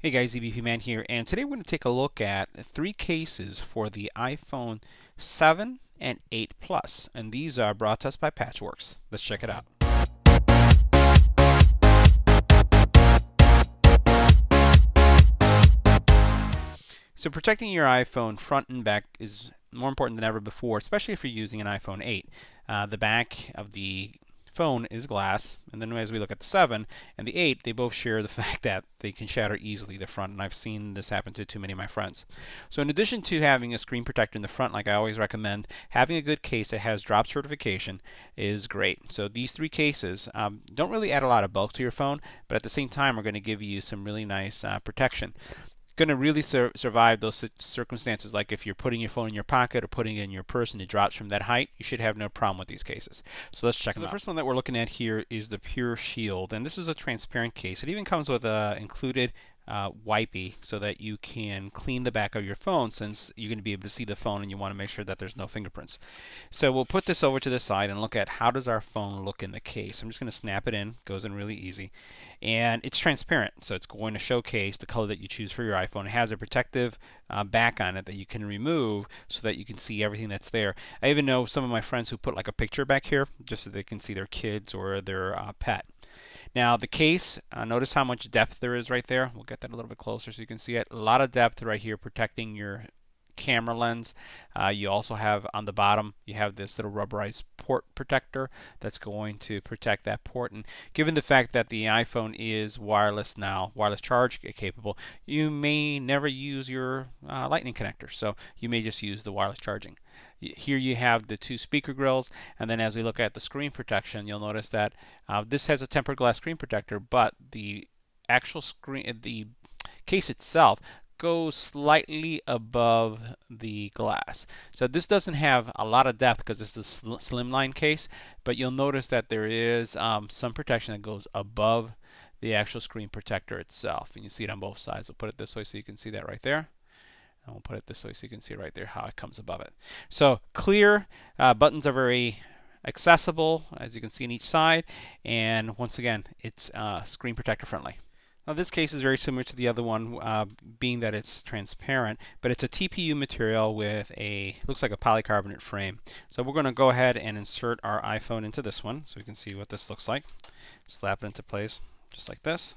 Hey guys, EBPMAN here, and today we're going to take a look at 3 cases for the iPhone 7 and 8 Plus, and these are brought to us by Patchworks. Let's check it out. So protecting your iPhone front and back is more important than ever before, especially if you're using an iPhone 8. The back of the phone is glass, and then as we look at the 7 and the 8, they both share the fact that they can shatter easily the front, and I've seen this happen to too many of my friends. So in addition to having a screen protector in the front, like I always recommend, having a good case that has drop certification is great. So these 3 cases don't really add a lot of bulk to your phone, but at the same time are going to give you some really nice protection. Going to really survive those circumstances, like if you're putting your phone in your pocket or putting it in your purse and it drops from that height. You should have no problem with these cases. So let's check them out. The first one that we're looking at here is the Pure Shield, and this is a transparent case. It even comes with a included wipey so that you can clean the back of your phone, since you're going to be able to see the phone and you want to make sure that there's no fingerprints. So we'll put this over to the side and look at how does our phone look in the case. I'm just going to snap it in. It goes in really easy, and it's transparent, so it's going to showcase the color that you choose for your iPhone. It has a protective back on it that you can remove so that you can see everything that's there. I even know some of my friends who put like a picture back here just so they can see their kids or their pet. Now the case, notice how much depth there is right there. We'll get that a little bit closer so you can see it. A lot of depth right here protecting your camera lens. You also have on the bottom, you have this little rubberized port protector that's going to protect that port. And given the fact that the iPhone is wireless now, wireless charge capable, you may never use your lightning connector, so you may just use the wireless charging. Here you have the 2 speaker grills, and then as we look at the screen protection, you'll notice that this has a tempered glass screen protector, but the actual screen, the case itself, goes slightly above the glass. So this doesn't have a lot of depth because it's a slimline case, but you'll notice that there is some protection that goes above the actual screen protector itself, and you see it on both sides. We'll put it this way so you can see that right there. And we'll put it this way so you can see right there how it comes above it. So clear, buttons are very accessible, as you can see on each side, and once again, it's screen protector friendly. Now this case is very similar to the other one, being that it's transparent, but it's a TPU material with looks like a polycarbonate frame. So we're going to go ahead and insert our iPhone into this one so we can see what this looks like. Slap it into place just like this,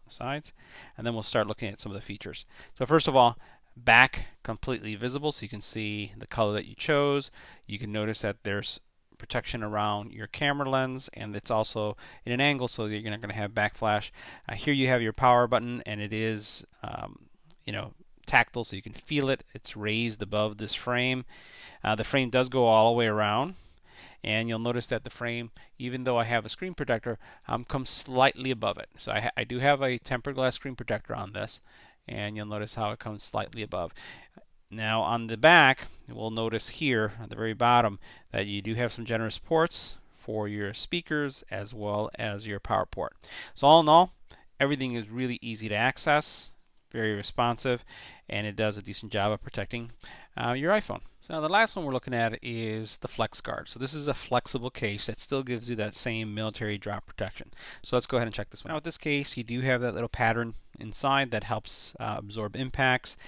sides, and then we'll start looking at some of the features. So first of all, back completely visible, so you can see the color that you chose. You can notice that there's protection around your camera lens, and it's also in an angle so that you're not going to have backflash. Here you have your power button, and it is tactile, so you can feel it. It's raised above this frame. The frame does go all the way around, and you'll notice that the frame, even though I have a screen protector, comes slightly above it. So I do have a tempered glass screen protector on this, and you'll notice how it comes slightly above. Now on the back, we'll notice here at the very bottom that you do have some generous ports for your speakers as well as your power port. So all in all, everything is really easy to access, very responsive, and it does a decent job of protecting your iPhone. So now the last one we're looking at is the Flex Guard. So this is a flexible case that still gives you that same military drop protection. So let's go ahead and check this one. Now with this case, you do have that little pattern inside that helps absorb impacts.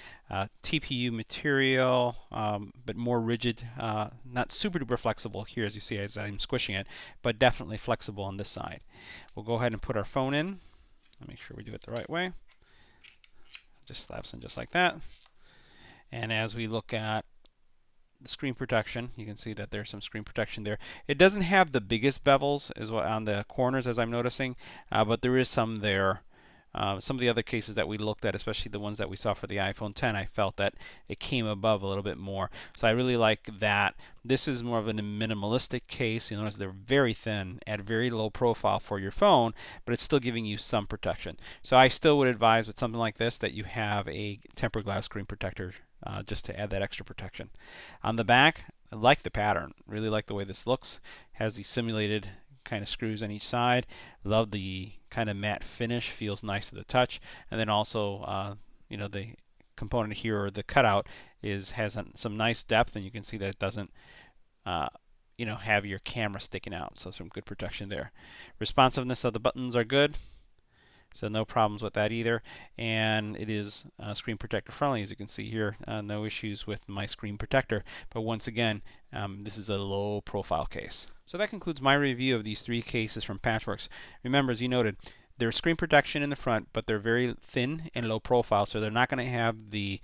TPU material, but more rigid, not super duper flexible here as you see as I'm squishing it, but definitely flexible on this side. We'll go ahead and put our phone in. Make sure we do it the right way. Just slaps in just like that. And as we look at the screen protection, you can see that there's some screen protection there. It doesn't have the biggest bevels as well on the corners as I'm noticing, but there is some there. Some of the other cases that we looked at, especially the ones that we saw for the iPhone 10, I felt that it came above a little bit more. So I really like that. This is more of a minimalistic case. You notice they're very thin, at a very low profile for your phone, but it's still giving you some protection. So I still would advise with something like this that you have a tempered glass screen protector just to add that extra protection. On the back, I like the pattern. Really like the way this looks. Has the simulated kind of screws on each side. Love the kind of matte finish, feels nice to the touch. And then also the component here, or the cutout, has some nice depth, and you can see that it doesn't have your camera sticking out, so some good protection there. Responsiveness of the buttons are good. So no problems with that either. And it is screen protector friendly, as you can see here. No issues with my screen protector. But once again, this is a low profile case. So that concludes my review of these 3 cases from Patchworks. Remember, as you noted, there's screen protection in the front, but they're very thin and low profile, so they're not going to have the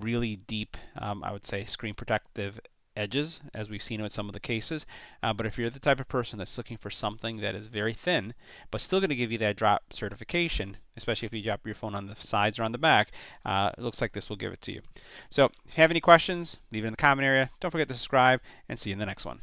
really deep, I would say, screen protective edges, as we've seen with some of the cases. But if you're the type of person that's looking for something that is very thin, but still going to give you that drop certification, especially if you drop your phone on the sides or on the back, it looks like this will give it to you. So if you have any questions, leave it in the comment area. Don't forget to subscribe, and see you in the next one.